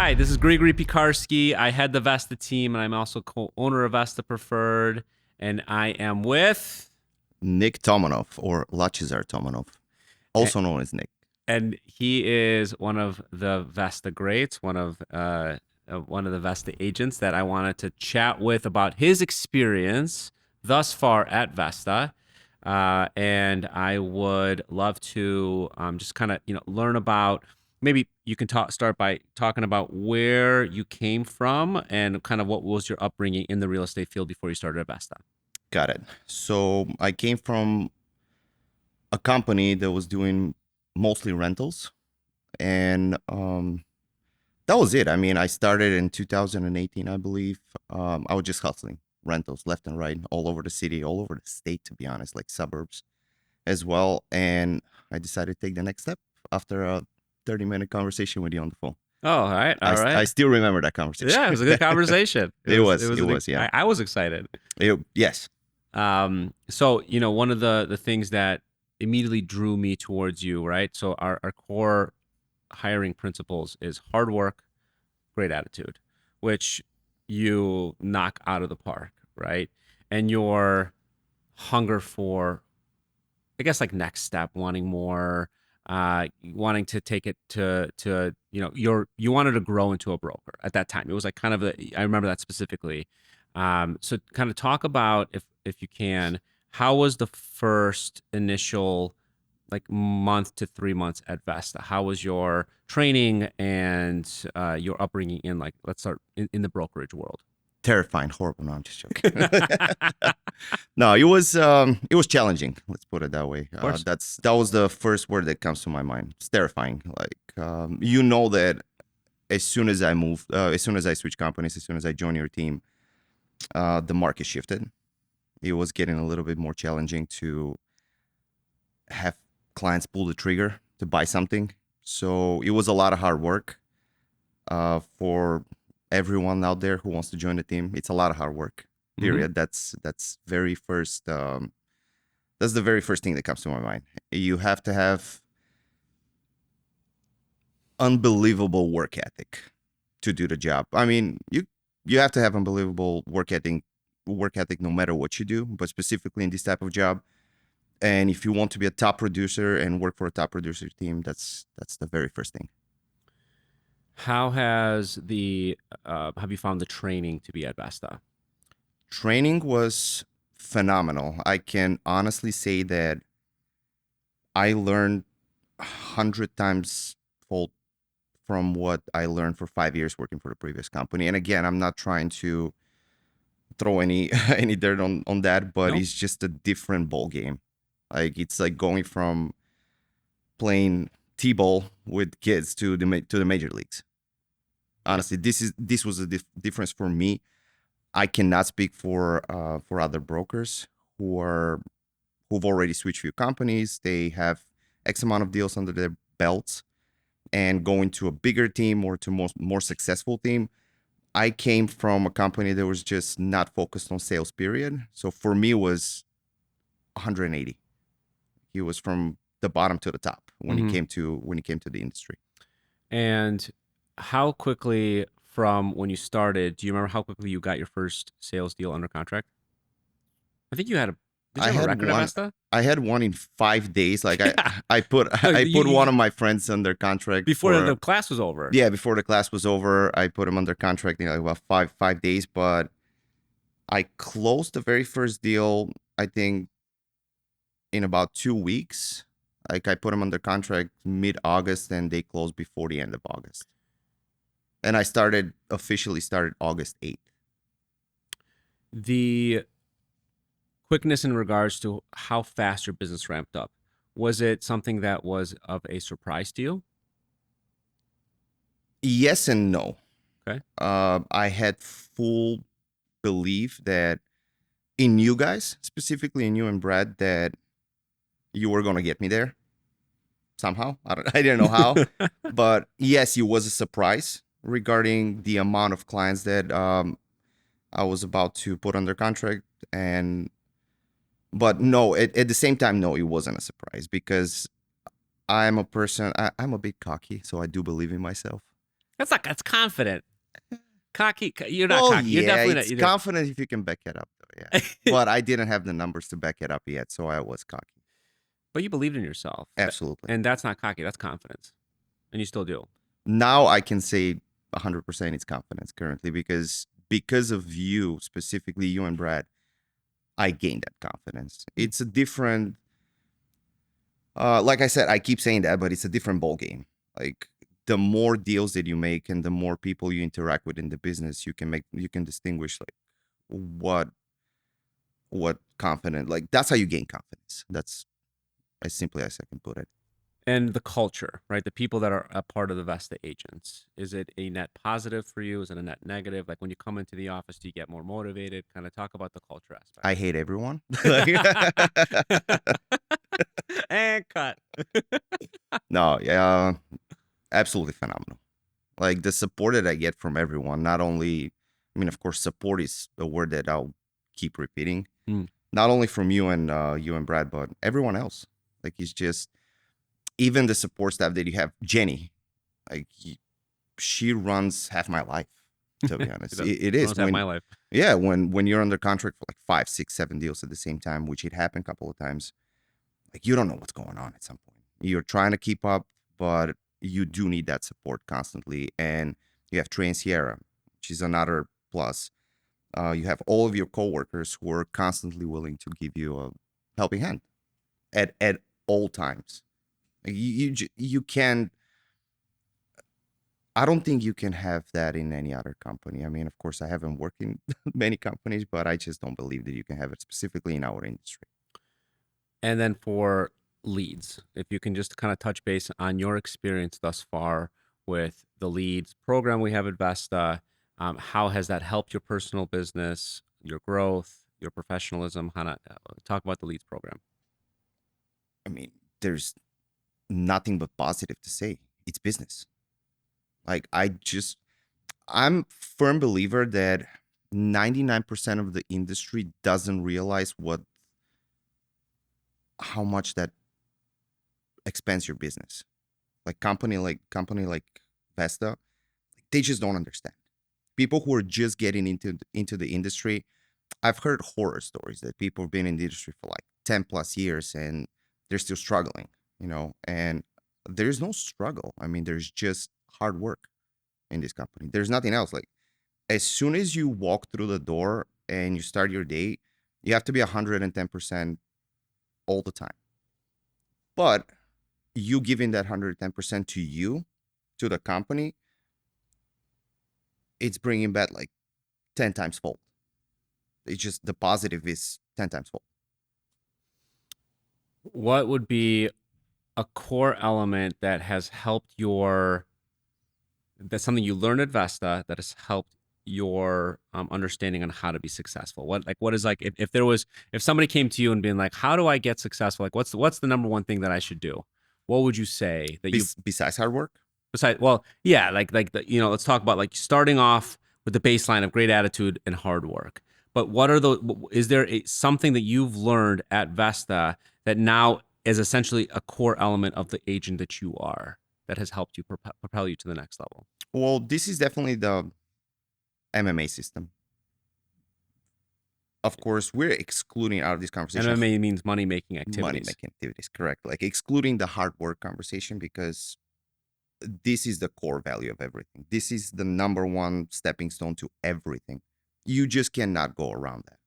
Hi, this is Grigory Piekarski. I head the Vesta team, and I'm also co-owner of Vesta Preferred. And I am with, Nick Tomanov, or Lachizar Tomanov, also known as Nick. and he is one of the Vesta greats, one of the Vesta agents that I wanted to chat with about his experience thus far at Vesta. And I would love to just kind of learn about. Maybe you can start by talking about where you came from and kind of what was your upbringing in the real estate field before you started at Vesta. Got it. So I came from a company that was doing mostly rentals, and that was it. I mean, I started in 2018, I believe. I was just hustling rentals left and right, all over the city, all over the state, to be honest, like suburbs as well. And I decided to take the next step after a 30-minute conversation with you on the phone. Oh, all right, I, all right. I still remember that conversation. Yeah, it was a good conversation. It was, yeah. I was excited. Yes. So one of the things that immediately drew me towards you, right? So our core hiring principles is hard work, great attitude, which you knock out of the park, right? And your hunger for, I guess, like next step, wanting more, wanting to take it to you wanted to grow into a broker at that time. It was like kind of I remember that specifically. So kind of talk about, if you can, how was the first initial like month to 3 months at Vesta? How was your training and your upbringing in, like, let's start in the brokerage world? Terrifying, horrible. No, I'm just joking. No, it was challenging. Let's put it that way. Of course. That was the first word that comes to my mind. It's terrifying. Like you know that as soon as I moved, as soon as I switched companies, as soon as I joined your team, the market shifted. It was getting a little bit more challenging to have clients pull the trigger to buy something. So it was a lot of hard work for everyone out there who wants to join the team. It's a lot of hard work. Period. That's very first. That's the very first thing that comes to my mind. You have to have unbelievable work ethic to do the job. I mean, you have to have unbelievable work ethic no matter what you do, but specifically in this type of job. And if you want to be a top producer and work for a top producer team, that's the very first thing. How have you found the training to be at Vesta? Training was phenomenal. I can honestly say that I learned 100 times fold from what I learned for 5 years working for the previous company. And again, I'm not trying to throw any any dirt on that, but Nope. it's just a different ball game. Like it's like going from playing t-ball with kids to the major leagues. Honestly, this was a difference for me. I cannot speak for other brokers who've already switched few companies. They have X amount of deals under their belts, and going to a bigger team or to more successful team. I came from a company that was just not focused on sales, period. So for me, it was 180. He was from the bottom to the top when he came to the industry. And how quickly from when you started, do you remember how quickly you got your first sales deal under contract? I think you had did you I have a had record at one. Vesta? I had one in 5 days. Like Yeah. I put No, I put one of my friends under contract before the class was over. yeah, before the class was over. I put him under contract in like about five days, but I closed the very first deal, I think, in about 2 weeks. Like I put him under contract mid-August, and they closed before the end of August. And I officially started August 8th. The quickness in regards to how fast your business ramped up, was it something that was of a surprise to you? Yes and no. Okay. I had full belief that in you guys, specifically in you and Brad, that you were gonna get me there somehow. I didn't know how, but yes, it was a surprise regarding the amount of clients that I was about to put under contract. But no, at the same time, no, it wasn't a surprise because I'm a person. I'm a bit cocky, so I do believe in myself. That's confident. Cocky. You're not Well, cocky. You're yeah, definitely not. it's confident if you can back it up, though. Yeah, but I didn't have the numbers to back it up yet, so I was cocky. But you believed in yourself. Absolutely. And that's not cocky. That's confidence. And you still do. Now I can say 100% it's confidence currently because of you specifically, you and Brad, I gained that confidence. It's a different, like I said, I keep saying that, but it's a different ball game. Like the more deals that you make and the more people you interact with in the business, you can distinguish like what confident, like that's how you gain confidence. That's as simply as I can put it. And the culture, right? The people that are a part of the Vesta agents. Is it a net positive for you? Is it a net negative? Like when you come into the office, do you get more motivated? Kind of talk about the culture aspect. I hate everyone. And cut. No, yeah, absolutely phenomenal. Like the support that I get from everyone, not only, I mean, of course, support is a word that I'll keep repeating. Mm. Not only from you and Brad, but everyone else. Like it's just even the support staff that you have, Jenny. Like she runs half my life. To be honest, it is Runs half my when, life. yeah, when you're under contract for like 5, 6, 7 deals at the same time, which it happened a couple of times. Like you don't know what's going on at some point. You're trying to keep up, but you do need that support constantly. And you have Trey and Sierra, which is another plus. You have all of your coworkers who are constantly willing to give you a helping hand at all times. You can. I don't think you can have that in any other company. I mean, of course, I haven't worked in many companies, but I just don't believe that you can have it specifically in our industry. And then for leads, if you can just kind of touch base on your experience thus far with the leads program we have at Vesta, how has that helped your personal business, your growth, your professionalism? Kind of talk about the leads program. I mean, there's nothing but positive to say. It's business. Like I'm firm believer that 99% of the industry doesn't realize how much that expands your business. Company like Vesta, they just don't understand. People who are just getting into the industry, I've heard horror stories that people have been in the industry for like 10 plus years and they're still struggling, and there's no struggle. I mean, there's just hard work in this company. There's nothing else. Like as soon as you walk through the door and you start your day, you have to be 110% all the time. But you giving that 110% to you, to the company, it's bringing back like 10 times fold. It's just the positive is 10 times fold. What would be a core element that has helped that's something you learned at Vesta that has helped your understanding on how to be successful? What is like if somebody came to you and being like, how do I get successful? Like what's the number one thing that I should do? What would you say that you Besides hard work, besides well, yeah, let's talk about like starting off with the baseline of great attitude and hard work. But what are the is there something that you've learned at Vesta that now is essentially a core element of the agent that you are that has helped you propel you to the next level? well, this is definitely the MMA system. Of course, we're excluding out of this conversation MMA means money making money activities. making activities, correct? Like excluding the hard work conversation because this is the core value of everything. This is the number one stepping stone to everything. You just cannot go around that.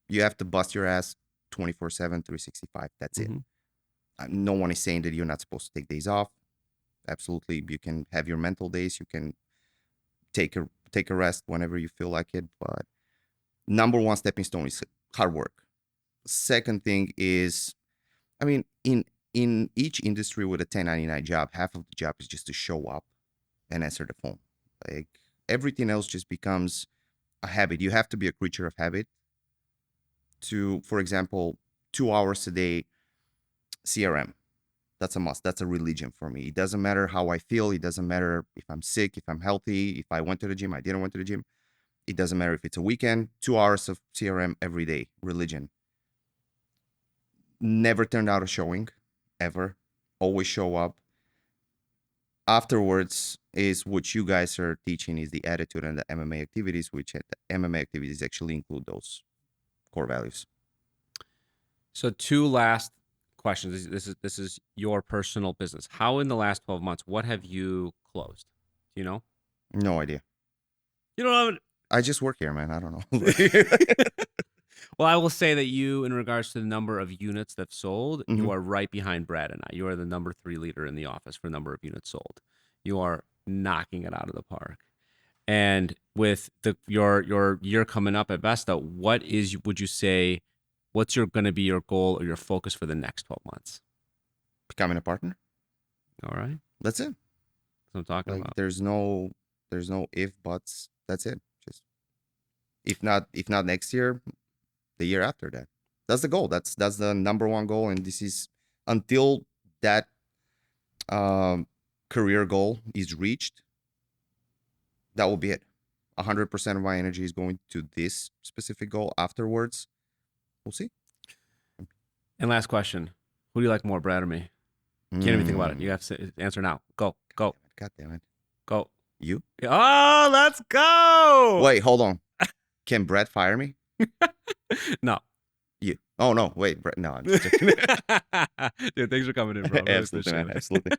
You have to bust your ass 24/7, 365. That's it. Mm-hmm. No one is saying that you're not supposed to take days off. Absolutely, you can have your mental days. You can take a rest whenever you feel like it. But number one stepping stone is hard work. Second thing is, I mean, in each industry with a 1099 job, half of the job is just to show up and answer the phone. Like everything else just becomes a habit. You have to be a creature of habit to, for example, 2 hours a day CRM. That's a must. That's a religion for me. It doesn't matter how I feel. It doesn't matter if I'm sick, if I'm healthy, if I went to the gym, I didn't went to the gym. It doesn't matter if it's a weekend. 2 hours of CRM every day. Religion. Never turned out a showing, ever. Always show up. afterwards is what you guys are teaching is the attitude and the MMA activities, which the MMA activities actually include those core values. So 2 last questions. This is your personal business. How in the last 12 months, what have you closed? Do you know? No idea. You don't have I just work here, man. I don't know. it. Well, I will say that you, in regards to the number of units that sold, Mhm. you are right behind Brad and I. You are the number 3 leader in the office for number of units sold. You are knocking it out of the park. And with your year coming up at Vesta, would you say, what's going to be your goal or your focus for the next 12 months? Becoming a partner. All right. That's it. That's what I'm talking Like about. there's no if buts. That's it. Just if not next year, the year after that. That's the goal. That's the number one goal, and this is until that career goal is reached. That will be it. 100% of my energy is going to this specific goal. Afterwards, we'll see. And last question. Who do you like more, Brad or me? Can't even think about it. You have to answer now. Go. Go. God damn it. Go. You? Oh, let's go. Wait, hold on. Can Brett fire me? No. You. Oh no, wait, Brett. No, I'm just joking. Dude, thanks for coming in, bro. Really Absolutely, appreciate man. it. Absolutely.